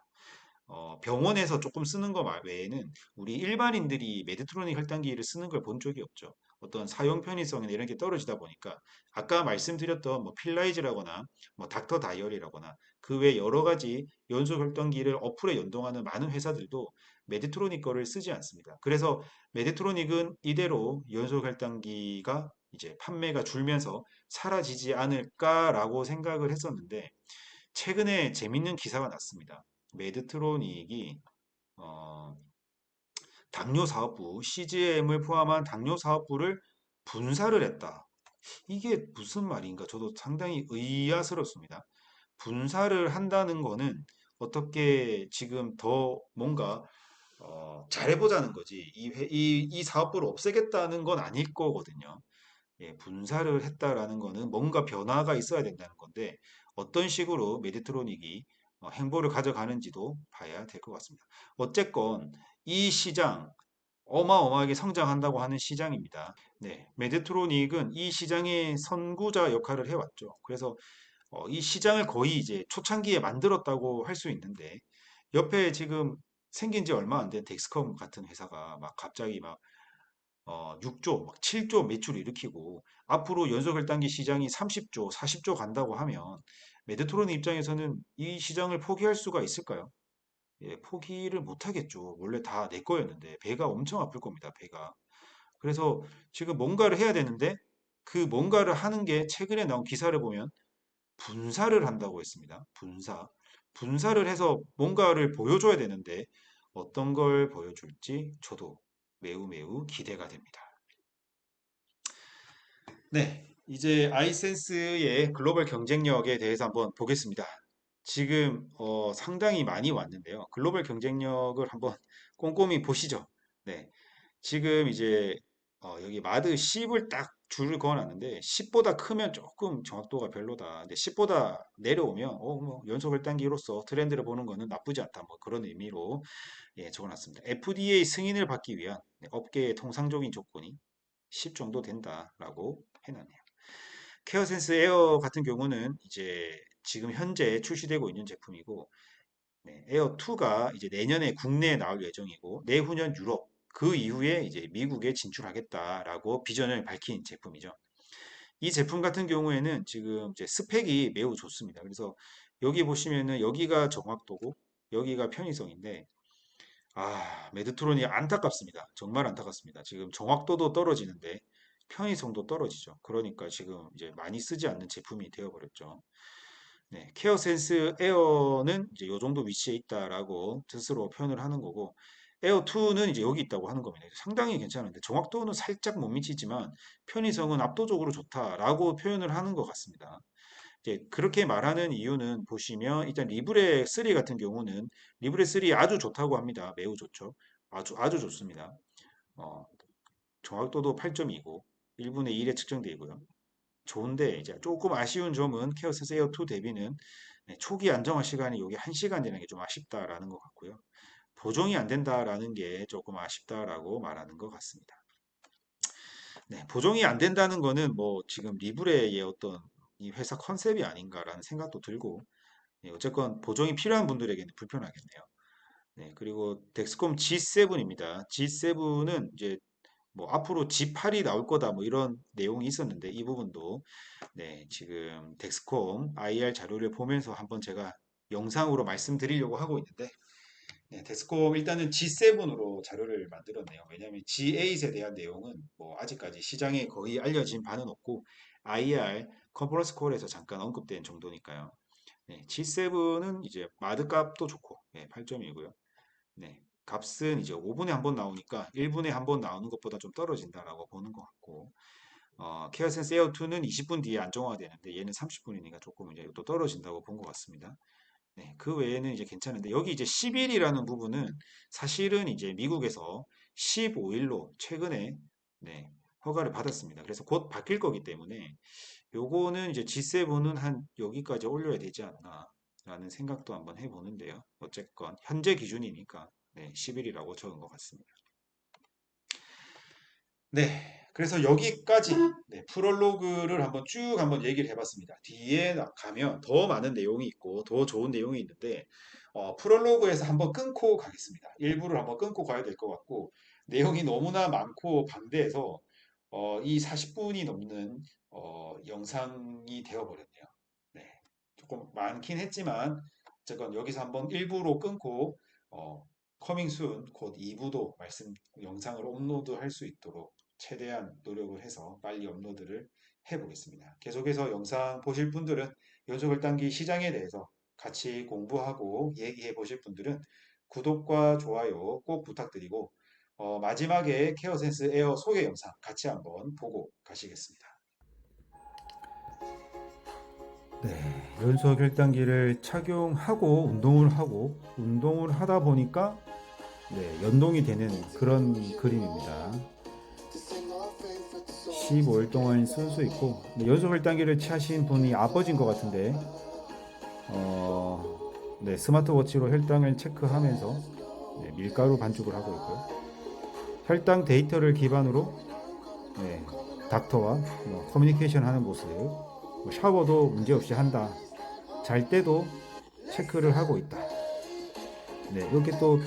병원에서 조금 쓰는 거 외에는 우리 일반인들이 메드트로닉 혈당기를 쓰는 걸 본 적이 없죠. 어떤 사용 편의성이나 이런 게 떨어지다 보니까 아까 말씀드렸던 뭐 필라이즈라거나 뭐 닥터 다이얼이라거나 그 외 여러 가지 연소 혈당기를 어플에 연동하는 많은 회사들도 메드트로닉 거를 쓰지 않습니다. 그래서 메드트로닉은 이대로 연소 혈당기가 이제 판매가 줄면서 사라지지 않을까라고 생각을 했었는데 최근에 재밌는 기사가 났습니다. 메드트로닉이 어, 당뇨 사업부 CGM을 포함한 당뇨 사업부를 분사를 했다. 이게 무슨 말인가? 저도 상당히 의아스럽습니다. 분사를 한다는 거는 어떻게 지금 더 뭔가 잘해보자는 거지. 이 사업부를 없애겠다는 건 아닐 거거든요. 예, 분사를 했다라는 거는 뭔가 변화가 있어야 된다는 건데 어떤 식으로 메디트로닉이 행보를 가져가는지도 봐야 될 것 같습니다. 어쨌건 이 시장 어마어마하게 성장한다고 하는 시장입니다. 네, 메디트로닉은 이 시장의 선구자 역할을 해왔죠. 그래서 이 시장을 거의 이제 초창기에 만들었다고 할 수 있는데 옆에 지금 생긴 지 얼마 안 된 덱스컴 같은 회사가 막 갑자기 막 6조, 막 7조 매출을 일으키고 앞으로 연속 혈당기 시장이 30조, 40조 간다고 하면 메드트론 입장에서는 이 시장을 포기할 수가 있을까요? 예, 포기를 못 하겠죠. 원래 다 내 거였는데 배가 엄청 아플 겁니다. 배가. 그래서 지금 뭔가를 해야 되는데 그 뭔가를 하는 게 최근에 나온 기사를 보면 분사를 한다고 했습니다. 분사. 분사를 해서 뭔가를 보여줘야 되는데 어떤 걸 보여줄지 저도 매우 매우 기대가 됩니다. 네, 이제 아이센스의 글로벌 경쟁력에 대해서 한번 보겠습니다. 지금 상당히 많이 왔는데요. 글로벌 경쟁력을 한번 꼼꼼히 보시죠. 네, 지금 이제 여기 마드 10을 딱 줄을 그어놨는데 10보다 크면 조금 정확도가 별로다. 근데 10보다 내려오면 뭐 연속 혈당기로서 트렌드를 보는 거는 나쁘지 않다. 뭐 그런 의미로 예, 적어놨습니다. FDA 승인을 받기 위한 네, 업계의 통상적인 조건이 10 정도 된다라고 해놨네요. 케어센스 에어 같은 경우는 이제 지금 현재 출시되고 있는 제품이고 네, 에어 2가 이제 내년에 국내에 나올 예정이고 내후년 유럽 그 이후에 이제 미국에 진출하겠다라고 비전을 밝힌 제품이죠. 이 제품 같은 경우에는 지금 이제 스펙이 매우 좋습니다. 그래서 여기 보시면은 여기가 정확도고 여기가 편의성인데 메드트론이 안타깝습니다. 정말 안타깝습니다. 지금 정확도도 떨어지는데 편의성도 떨어지죠. 그러니까 지금 이제 많이 쓰지 않는 제품이 되어버렸죠. 네, 케어센스 에어는 이제 요 정도 위치에 있다라고 스스로 표현을 하는 거고, 에어2는 이제 여기 있다고 하는 겁니다. 상당히 괜찮은데, 정확도는 살짝 못 미치지만, 편의성은 압도적으로 좋다라고 표현을 하는 것 같습니다. 이제 그렇게 말하는 이유는 보시면, 일단 리브레 3 같은 경우는, 리브레 3 아주 좋다고 합니다. 매우 좋죠. 아주 좋습니다. 어, 정확도도 8.2고, 1분의 1에 측정되고요. 좋은데 이제 조금 아쉬운 점은 케어센스 에어 2 대비는 네, 초기 안정화 시간이 여기 1시간 되는 게 좀 아쉽다라는 것 같고요. 보정이 안 된다라는 게 조금 아쉽다라고 말하는 것 같습니다. 네, 보정이 안 된다는 거는 뭐 지금 리브레의 어떤 이 회사 컨셉이 아닌가라는 생각도 들고 네, 어쨌건 보정이 필요한 분들에게는 불편하겠네요. 네, 그리고 덱스콤 G7입니다. G7은 이제 뭐 앞으로 G8이 나올 거다 뭐 이런 내용이 있었는데 이 부분도 네, 지금 덱스콤 IR 자료를 보면서 한번 제가 영상으로 말씀드리려고 하고 있는데 네, 덱스콤 일단은 G7으로 자료를 만들었네요. 왜냐하면 G8에 대한 내용은 뭐 아직까지 시장에 거의 알려진 바는 없고 IR 컨퍼런스 콜에서 잠깐 언급된 정도니까요. 네, G7은 이제 마드 값도 좋고 네, 8점이고요. 네, 값은 이제 5분에 한 번 나오니까 1분에 한 번 나오는 것보다 좀 떨어진다라고 보는 것 같고 케어센스 에어2는 20분 뒤에 안정화가 되는데 얘는 30분이니까 조금 이제 또 떨어진다고 본 것 같습니다. 네, 그 외에는 이제 괜찮은데 여기 이제 10일이라는 부분은 사실은 이제 미국에서 15일로 최근에 네, 허가를 받았습니다. 그래서 곧 바뀔 거기 때문에 요거는 이제 G7은 한 여기까지 올려야 되지 않나 라는 생각도 한번 해보는데요. 어쨌건 현재 기준이니까 네, 10일이라고 적은 것 같습니다. 네, 그래서 여기까지 네, 프롤로그를 한번 얘기를 해봤습니다. 뒤에 가면 더 많은 내용이 있고 더 좋은 내용이 있는데 프롤로그에서 한번 끊고 가겠습니다. 일부를 한번 끊고 가야 될 것 같고 내용이 너무나 많고 방대해서 이 40분이 넘는 영상이 되어버렸네요. 네, 조금 많긴 했지만 어쨌건 여기서 한번 일부로 끊고 커밍 순 곧 2부도 영상을 업로드할 수 있도록 최대한 노력을 해서 빨리 업로드를 해보겠습니다. 계속해서 영상 보실 분들은 연속을단기 시장에 대해서 같이 공부하고 얘기해 보실 분들은 구독과 좋아요 꼭 부탁드리고 마지막에 케어센스 에어 소개 영상 같이 한번 보고 가시겠습니다. 네, 연속 1단기를 착용하고 운동을 하다 보니까 네, 연동이 되는 그런 그림입니다. 15일 동안 쓸 수 있고 연속 1단계를 취하신 분이 아버지인 것 같은데 네, 스마트워치로 혈당을 체크하면서 네, 밀가루 반죽을 하고 있고요. 혈당 데이터를 기반으로 네, 닥터와 커뮤니케이션 하는 모습, 샤워도 문제없이 한다, 잘 때도 체크를 하고 있다. 네, 이렇게 또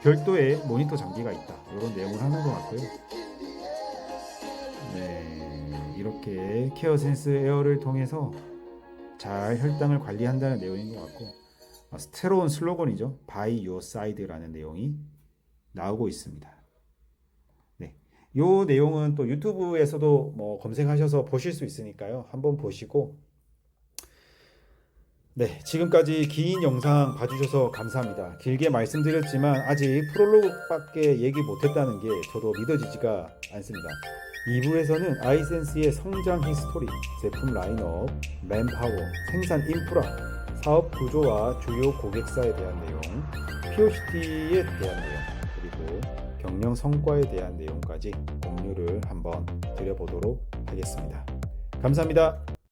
별도의 모니터 장비가 있다, 이런 내용을 하는 것 같고요. 네, 이렇게 케어센스 에어를 통해서 잘 혈당을 관리한다는 내용인 것 같고 새로운 슬로건이죠. By Your Side라는 내용이 나오고 있습니다. 네, 이 내용은 또 유튜브에서도 뭐 검색하셔서 보실 수 있으니까요. 한번 보시고 네, 지금까지 긴 영상 봐주셔서 감사합니다. 길게 말씀드렸지만 아직 프롤로그밖에 얘기 못했다는 게 저도 믿어지지가 않습니다. 2부에서는 아이센스의 성장 히스토리, 제품 라인업, 맨파워, 생산 인프라, 사업 구조와 주요 고객사에 대한 내용, POCT에 대한 내용, 그리고 경영 성과에 대한 내용까지 공유를 한번 드려보도록 하겠습니다. 감사합니다.